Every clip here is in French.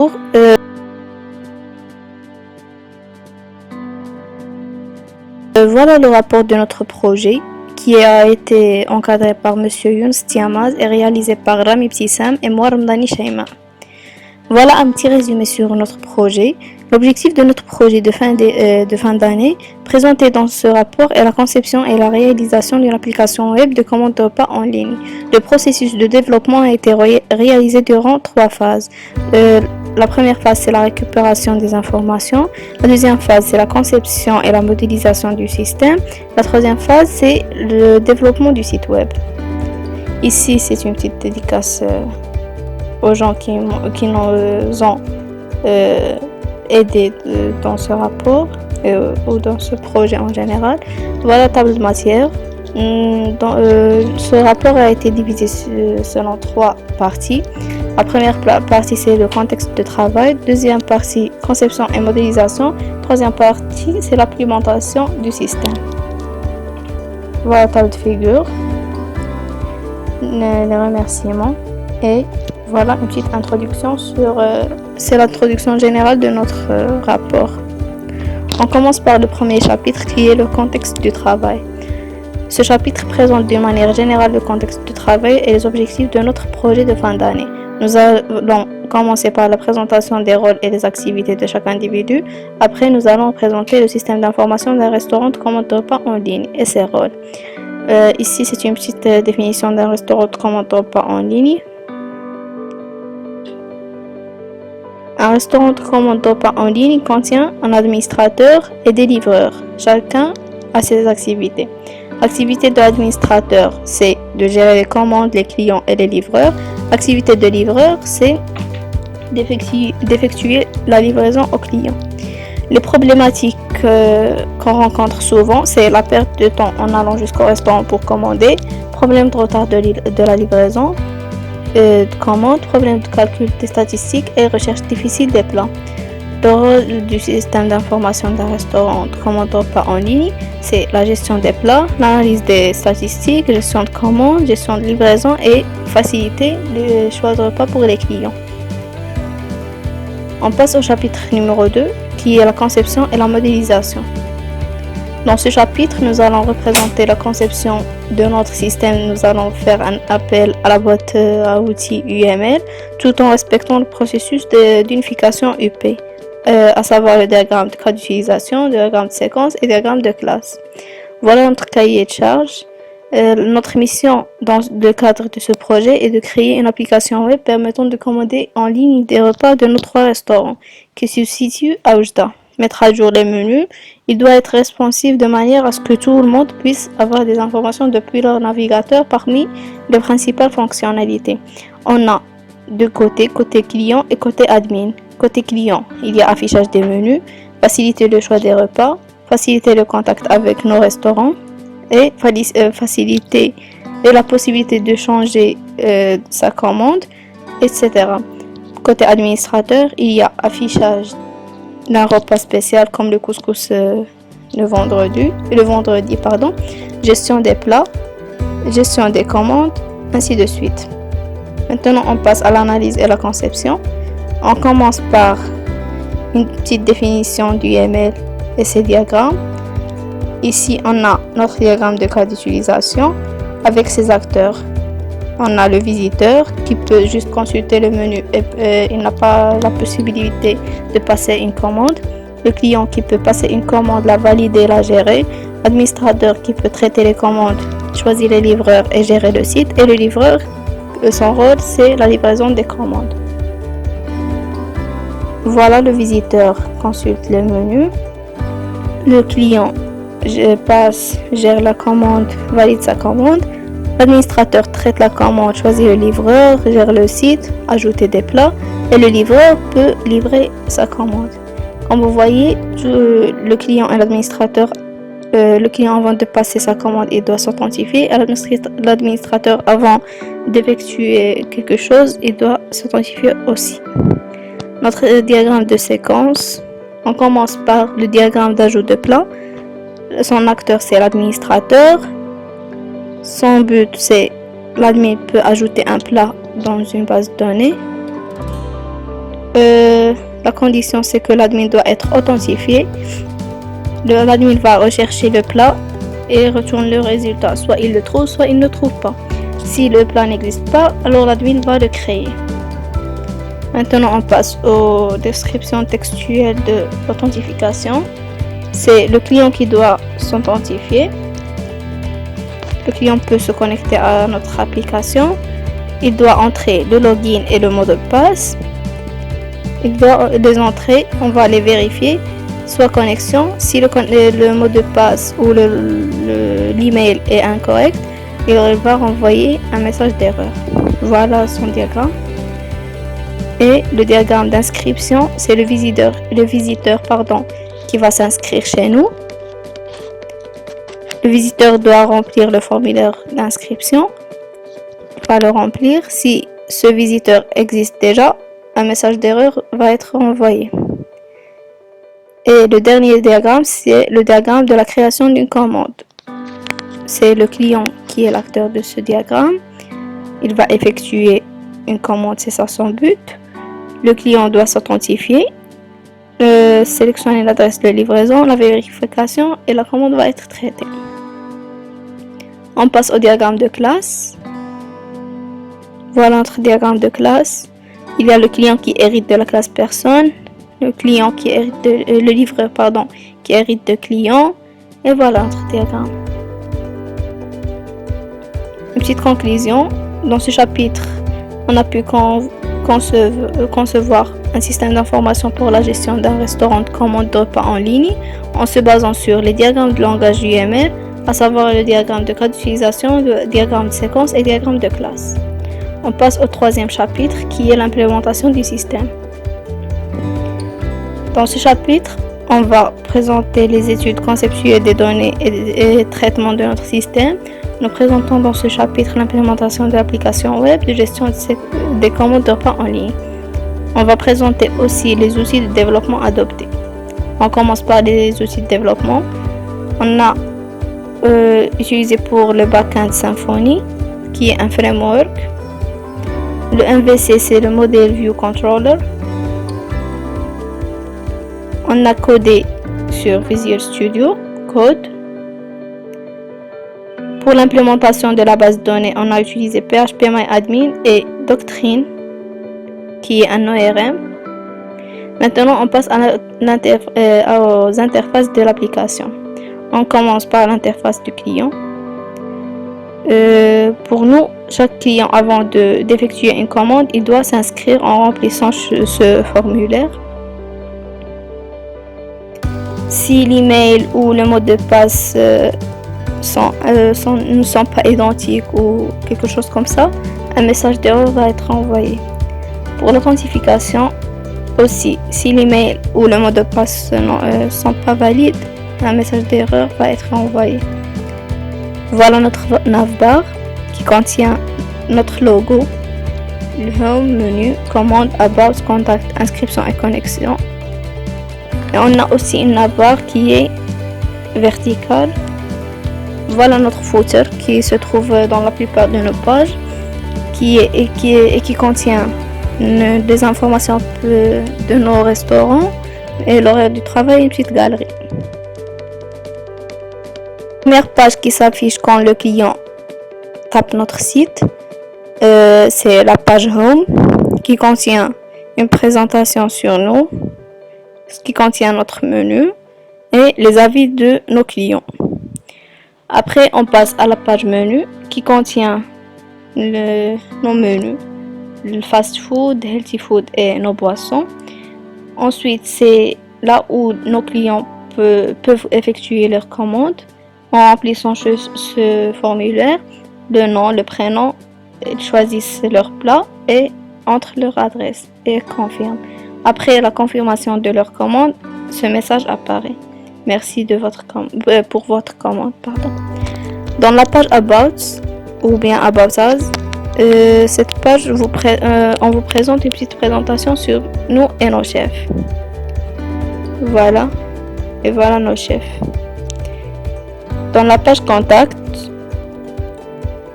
Euh, voilà le rapport de notre projet qui a été encadré par Monsieur Younes Tiamaz et réalisé par Rami Ptissam et moi Ramdani Shaima. Voilà un petit résumé sur notre projet. L'objectif de notre projet de fin d'année présenté dans ce rapport est la conception et la réalisation d'une application web de commande de repas en ligne. Le processus de développement a été réalisé durant 3 phases. La première phase, c'est la récupération des informations. La deuxième phase, c'est la conception et la modélisation du système. La troisième phase, c'est le développement du site web. Ici, c'est une petite dédicace aux gens qui nous ont aidés dans ce rapport ou dans ce projet en général. Voilà la table de matière. Ce rapport a été divisé selon 3 parties. La première partie, c'est le contexte de travail. Deuxième partie, conception et modélisation. Troisième partie, c'est l'implémentation du système. Voilà la table de figure, les remerciements et voilà une petite introduction c'est l'introduction générale de notre rapport. On commence par le premier chapitre qui est le contexte du travail. Ce chapitre présente de manière générale le contexte du travail et les objectifs de notre projet de fin d'année. Nous allons commencer par la présentation des rôles et des activités de chaque individu. Après, nous allons présenter le système d'information d'un restaurant de commande de repas en ligne et ses rôles. Ici, c'est une petite définition d'un restaurant de commande de repas en ligne. Un restaurant de commande de repas en ligne contient un administrateur et des livreurs. Chacun a ses activités. L'activité de l'administrateur, c'est de gérer les commandes, les clients et les livreurs. L'activité de livreur, c'est d'effectuer la livraison aux clients. Les problématiques qu'on rencontre souvent, c'est la perte de temps en allant jusqu'au restaurant pour commander, problème de retard de la livraison de commande, problème de calcul des statistiques et recherche difficile des plans. Le rôle du système d'information d'un restaurant de commande de repas en ligne, c'est la gestion des plats, l'analyse des statistiques, gestion de commandes, gestion de livraison et faciliter les choix de repas pour les clients. On passe au chapitre numéro 2 qui est la conception et la modélisation. Dans ce chapitre, nous allons représenter la conception de notre système. Nous allons faire un appel à la boîte à outils UML tout en respectant le processus d'unification UP. À savoir le diagramme de cas d'utilisation, le diagramme de séquence et le diagramme de classe. Voilà notre cahier de charge. Notre mission dans le cadre de ce projet est de créer une application web permettant de commander en ligne des repas de nos 3 restaurants qui se situent à Oujda. Mettre à jour les menus, il doit être responsive de manière à ce que tout le monde puisse avoir des informations depuis leur navigateur parmi les principales fonctionnalités. On a deux côtés client et côté admin. Côté client, il y a affichage des menus, faciliter le choix des repas, faciliter le contact avec nos restaurants et faciliter la possibilité de changer sa commande, etc. Côté administrateur, il y a affichage d'un repas spécial comme le couscous le vendredi, gestion des plats, gestion des commandes, ainsi de suite. Maintenant, on passe à l'analyse et la conception. On commence par une petite définition du UML et ses diagrammes. Ici, on a notre diagramme de cas d'utilisation avec ses acteurs. On a le visiteur qui peut juste consulter le menu et il n'a pas la possibilité de passer une commande. Le client qui peut passer une commande, la valider, la gérer. L'administrateur qui peut traiter les commandes, choisir les livreurs et gérer le site. Et le livreur, son rôle, c'est la livraison des commandes. Voilà, le visiteur consulte le menu. Le client gère la commande, valide sa commande. L'administrateur traite la commande, choisit le livreur, gère le site, ajouter des plats. Et le livreur peut livrer sa commande. Comme vous voyez, le client et l'administrateur, le client avant de passer sa commande, il doit s'authentifier. L'administrateur avant d'effectuer quelque chose, il doit s'authentifier aussi. Notre diagramme de séquence, on commence par le diagramme d'ajout de plat. Son acteur, c'est l'administrateur. Son but, c'est l'admin peut ajouter un plat dans une base de données. La condition, c'est que l'admin doit être authentifié. L'admin va rechercher le plat et retourne le résultat. Soit il le trouve, soit il ne trouve pas. Si le plat n'existe pas, alors l'admin va le créer. Maintenant, on passe aux descriptions textuelles de l'authentification. C'est le client qui doit s'authentifier. Le client peut se connecter à notre application. Il doit entrer le login et le mot de passe. Il doit les entrer, on va les vérifier. Soit connexion, si le mot de passe ou l'email est incorrect, il va renvoyer un message d'erreur. Voilà son diagramme. Et le diagramme d'inscription, c'est le visiteur qui va s'inscrire chez nous. Le visiteur doit remplir le formulaire d'inscription. Il va le remplir. Si ce visiteur existe déjà, un message d'erreur va être envoyé. Et le dernier diagramme, c'est le diagramme de la création d'une commande. C'est le client qui est l'acteur de ce diagramme. Il va effectuer une commande, c'est ça son but. Le client doit s'authentifier, sélectionner l'adresse de livraison, la vérification et la commande va être traitée. On passe au diagramme de classe. Voilà notre diagramme de classe. Il y a le client qui hérite de la classe personne, le client qui hérite le livreur qui hérite de client, et voilà notre diagramme. Une petite conclusion. Dans ce chapitre, on a pu concevoir un système d'information pour la gestion d'un restaurant de commande de repas en ligne en se basant sur les diagrammes de langage UML, à savoir le diagramme de cas d'utilisation, le diagramme de séquence et le diagramme de classe. On passe au troisième chapitre qui est l'implémentation du système. Dans ce chapitre, on va présenter les études conceptuelles des données et traitement de notre système. Nous présentons dans ce chapitre l'implémentation de l'application web de gestion des commandes de repas en ligne. On va présenter aussi les outils de développement adoptés. On commence par les outils de développement. On a utilisé pour le backend Symfony, qui est un framework. Le MVC, c'est le Model View Controller. On a codé sur Visual Studio Code. Pour l'implémentation de la base de données, on a utilisé PHPMyAdmin et Doctrine, qui est un ORM. Maintenant, on passe aux interfaces de l'application. On commence par l'interface du client. Pour nous, chaque client, avant d'effectuer une commande, il doit s'inscrire en remplissant ce formulaire. Si l'email ou le mot de passe ne sont pas identiques ou quelque chose comme ça, un message d'erreur va être envoyé. Pour l'authentification aussi, si l'email ou le mot de passe ne sont pas valides, un message d'erreur va être envoyé. Voilà notre navbar qui contient notre logo, le home, menu, commande, about, contact, inscription et connexion. Et on a aussi une navbar qui est verticale. Voilà notre footer qui se trouve dans la plupart de nos pages, qui contient des informations de nos restaurants et l'horaire du travail et une petite galerie. Première page qui s'affiche quand le client tape notre site, c'est la page Home qui contient une présentation sur nous, ce qui contient notre menu et les avis de nos clients. Après, on passe à la page menu qui contient nos menus, le fast food, healthy food et nos boissons. Ensuite, c'est là où nos clients peuvent effectuer leurs commandes en remplissant ce formulaire, le nom, le prénom, ils choisissent leur plat et entrent leur adresse et confirment. Après la confirmation de leur commande, ce message apparaît. Merci pour votre commande. Dans la page About ou bien About Us, cette page on vous présente une petite présentation sur nous et nos chefs. Voilà, et voilà nos chefs. Dans la page Contact,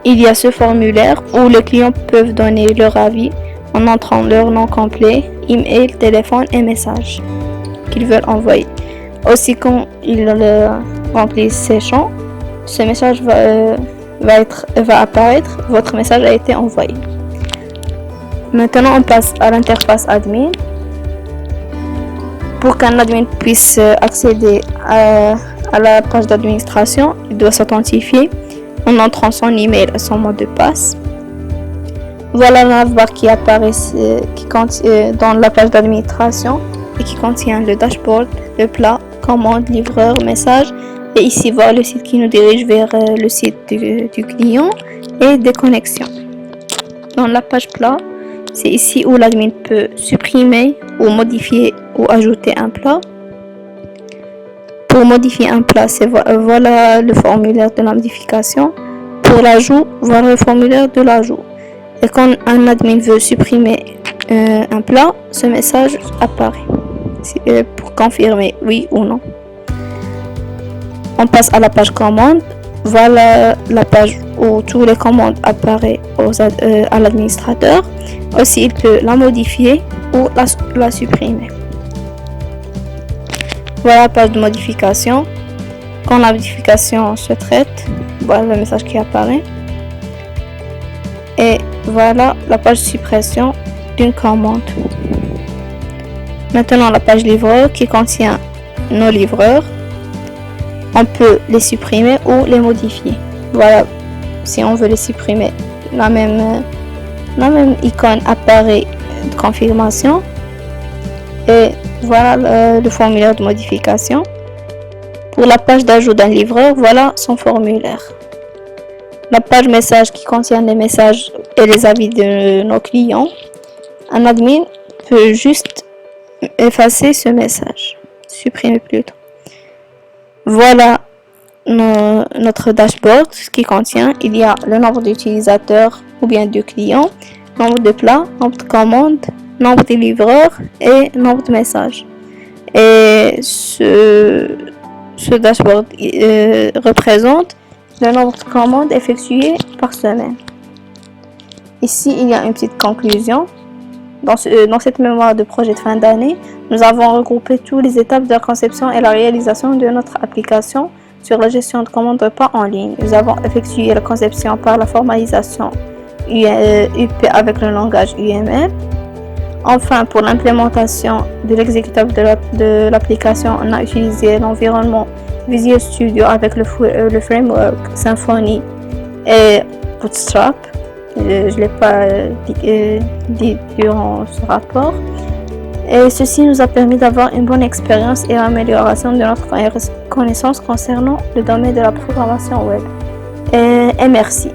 il y a ce formulaire où les clients peuvent donner leur avis en entrant leur nom complet, email, téléphone et message qu'ils veulent envoyer. Aussi, quand ils remplissent ces champs, ce message va apparaître, votre message a été envoyé. Maintenant, on passe à l'interface admin. Pour qu'un admin puisse accéder à la page d'administration, il doit s'authentifier en entrant son email et son mot de passe. Voilà la navbar qui apparaît dans la page d'administration et qui contient le dashboard, le plat, commande, livreur, message. Et ici, voilà le site qui nous dirige vers le site du client et des connexions. Dans la page plat, c'est ici où l'admin peut supprimer ou modifier ou ajouter un plat. Pour modifier un plat, voilà le formulaire de la modification. Pour l'ajout, voilà le formulaire de l'ajout. Et quand un admin veut supprimer un plat, ce message apparaît pour confirmer oui ou non. On passe à la page commande. Voilà la page où toutes les commandes apparaissent à l'administrateur. Aussi, il peut la modifier ou la supprimer. Voilà la page de modification. Quand la modification se traite, voilà le message qui apparaît. Et voilà la page de suppression d'une commande. Maintenant, la page livreur qui contient nos livreurs. On peut les supprimer ou les modifier. Voilà, si on veut les supprimer, la même icône apparaît de confirmation. Et voilà le formulaire de modification. Pour la page d'ajout d'un livreur, voilà son formulaire. La page message qui contient les messages et les avis de nos clients. Un admin peut juste effacer ce message, supprimer plutôt. Voilà notre dashboard, ce qui contient, il y a le nombre d'utilisateurs ou bien de clients, nombre de plats, nombre de commandes, nombre de livreurs et nombre de messages. Et ce dashboard représente le nombre de commandes effectuées par semaine. Ici, il y a une petite conclusion. Dans cette mémoire de projet de fin d'année, nous avons regroupé toutes les étapes de la conception et la réalisation de notre application sur la gestion de commandes repas en ligne. Nous avons effectué la conception par la formalisation UP avec le langage UML. Enfin, pour l'implémentation de l'exécutable de l'application, on a utilisé l'environnement Visual Studio avec le framework Symfony et Bootstrap. Je ne l'ai pas dit durant ce rapport. Et ceci nous a permis d'avoir une bonne expérience et l'amélioration de notre connaissance concernant le domaine de la programmation web. Et merci.